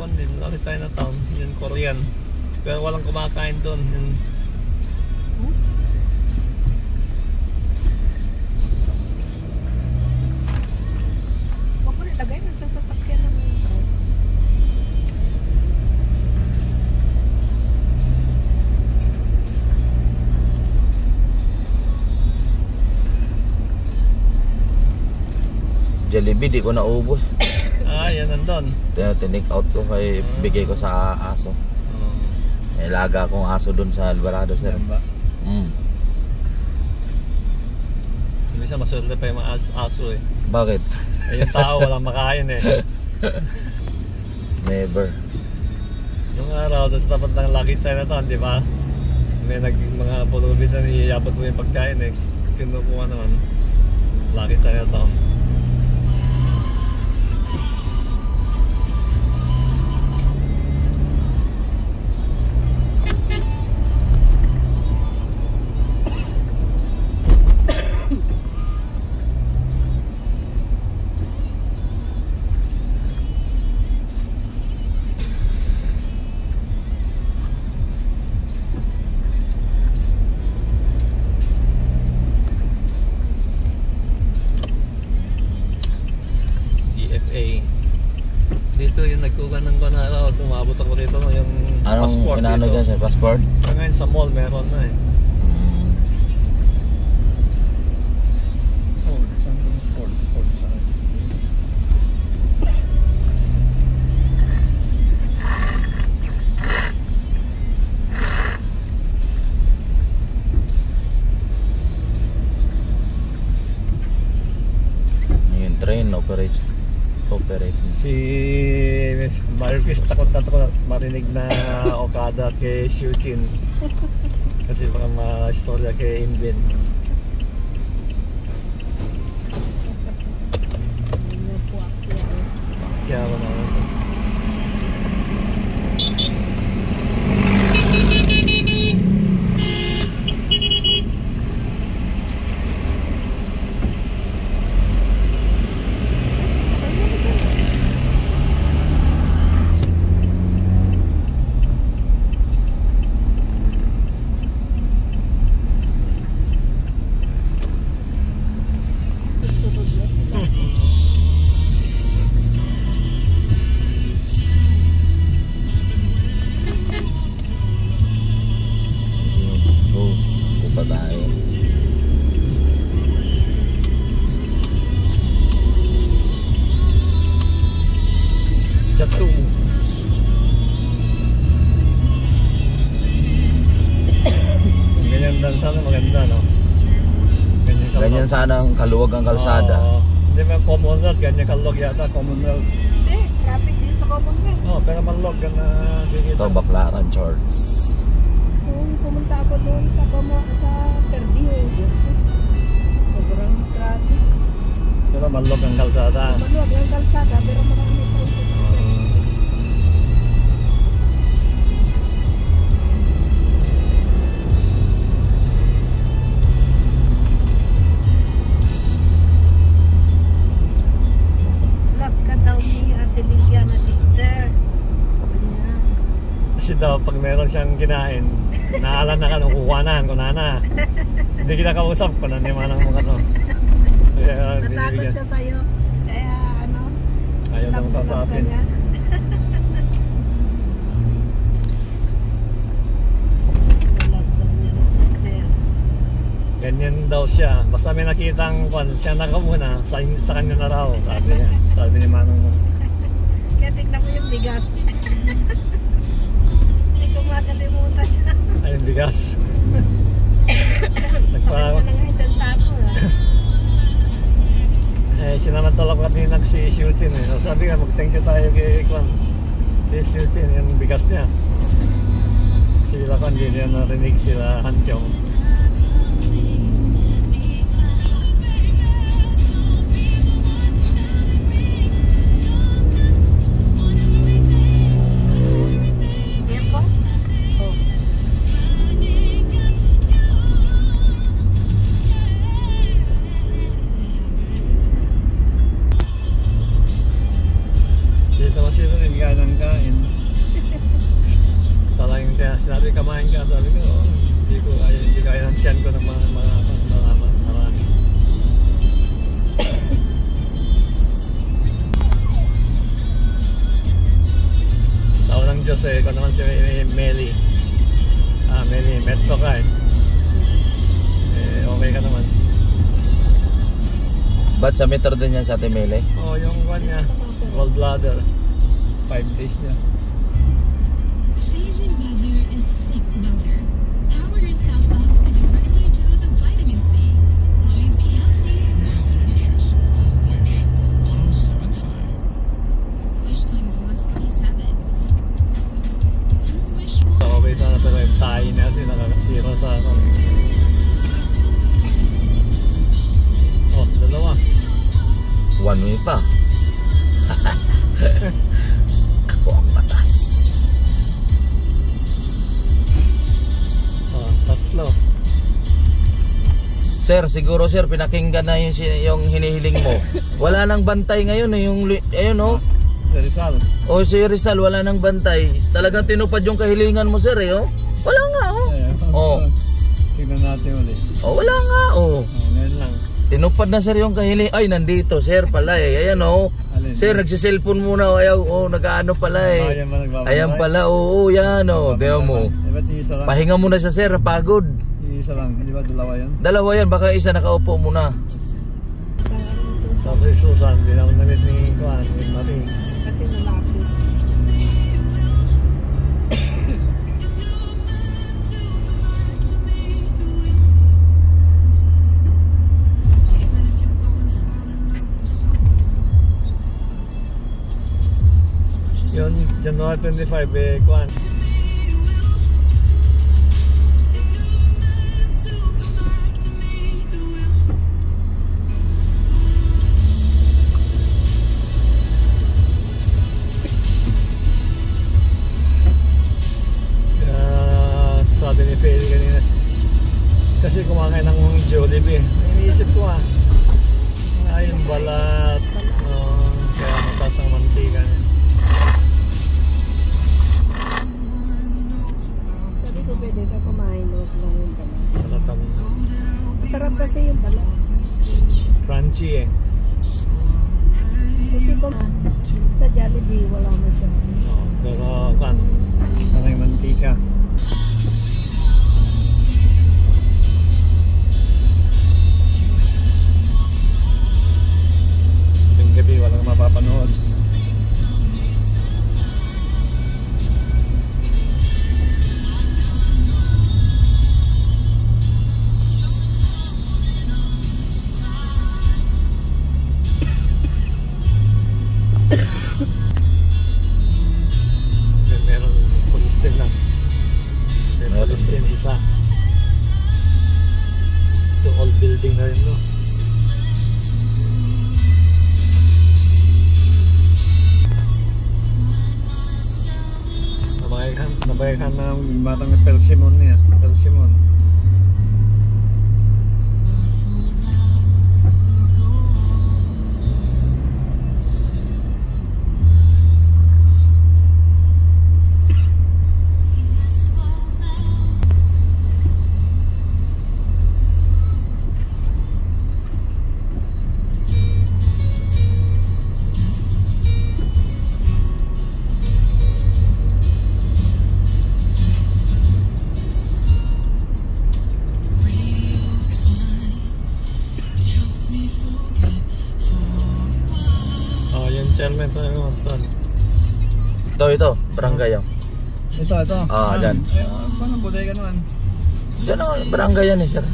kwan din, Lucky Chinatown, yung Korean. Pero walang kumakain doon. Yung... Huwag mo nilagay na sa sasakyan ng metro. Jollibee, di ko naubos. Ah, yan nandun. Tinik out ko kay bigay ko sa aso. May laga akong aso dun sa Alvarado, sir. Yan ba? Mm. Minsan maswerte pa yung mga aso eh. Bakit? Eh yung tao walang makain eh. Never. Nung araw, sa tapat ng Lucky Chinatown, di ba? May mga pulubis na iyabot mo yung pagkain eh. Kinukuha naman. Lucky Chinatown. Dito yung nagkuha ng araw, umabot ako dito no, yung passport. Anong inaano dyan sa passport? Ngayon sa mall meron na eh. Oh, something Ford side. Yung train operate. Si Marquez takot marinig na Okada kay Shuchin. Kasi baka ma-istorya kay Inbin. Kaya ako na Chatu. Ganyan lang sana maganda no. Ganyan sana ang kaluwag ang kalsada. Hindi may Commonwealth, ganyan kaluwag yata Commonwealth. Hindi, traffic din sa Commonwealth. Pero malog ka na dito. Ito Baclaran Shorts. Kung pumunta ako doon sa Perdiw, Diyos ko. Sobrang traffic. Pero malog ang kalsada. Maluwag ang kalsada, pero marami traffic. Love ka daw ni Ate Liliana, sister. Sabi niya. Kasi daw pag meron siyang kinain, naalan na ka nung kukuhanan, kunana. Hindi kita kausap, pananimanang mo ka no. Kaya Natakot binibigyan. siya sa'yo. Kaya ano, Ayaw na love kausapin. ka niya. Love daw niya ni sister. Ganyan daw siya. Basta may nakitang kwan, siya nakamuna, sa kanya na raw, sabi niya. Sabi ni Manong mo. Kaya tignan mo yung bigas. Hindi ko makalimutan siya. Ay, yung bigas. Parang na nga isang sako Sinamantala ko kanina si Shuchin eh. So, sabi nga, mag-thank you tayo kay Kwan. Kay Shuchin, yung bigas niya. Sila Kwan, hindi niya narinig sila Hantyong. ka ng kain. Talagang kaya sinabi kamain ka, sabi ko, hindi kaya ng tiyan ko ng marami. Tao ng Diyos eh, kung naman si Meli. Meli, metro ka eh. Okay ka naman. Ba't sa meter din yan sa Ate Mele? Oo, yung one niya, gallbladder. 5 days niya. Changing weather is sick weather. Power yourself up with a regular dose of vitamin C. Always be healthy. Wishes. Wish 175. Wish time is 147. Wish one. Okay, sana pero yung tayo natin nakakasira sa ako. Oh, dalawa. One way pa. Ako ang batas. Oh, tatlo. Sir, siguro sir, pinakinggan na yung hinihiling mo. Wala nang bantay ngayon eh. Ayun oh. Si Rizal. O si Rizal, wala nang bantay. Talagang tinupad yung kahilingan mo sir eh oh. Wala nga oh. Oh. Tingnan natin ulit. Oh, wala nga oh. Ngayon lang. Tinupad na sir yung kahiling. Ay, nandito sir pala eh. Ayan oh. Alin? Sir, nagsiselfone muna. Ayaw, oh, nag-ano pala eh. Ayan ba nagbabanay? Ayan pala, oo, yan oh. Tingnan mo. Ba't isa lang? Pahinga muna sa sir, pagod. Isa lang, di ba dalawa yan? Dalawa yan, baka isa nakaupo muna. Sabi Susan, di na ako namit ni Kuan, ni Marie. Kasi malapit. Yun, January 25 eh, Kuan. Sabi ni Feli kanina, kasi kumakain ng Jollibee. Iniisip ko yung balat, kaya mataas ang mantika niya. Sabi ko pwede ka kumain, huwag lang yung balat. Balatang Masarap kasi yung balat. crunchy eh. Kasi sa Jollibee, wala masyado. Pero kan, parang yung mantika. Yung gabi walang mapapanood. Meron police din lang. Meron police din isa. Ito old building na rin, no? Nabayakan ng batang Persimmon niya. Persimmon. Chairman sa ano, saan? Ito, barangay oh. Ito. Dyan. Paano bodega naman? Dyan oh, barangay yan eh sir.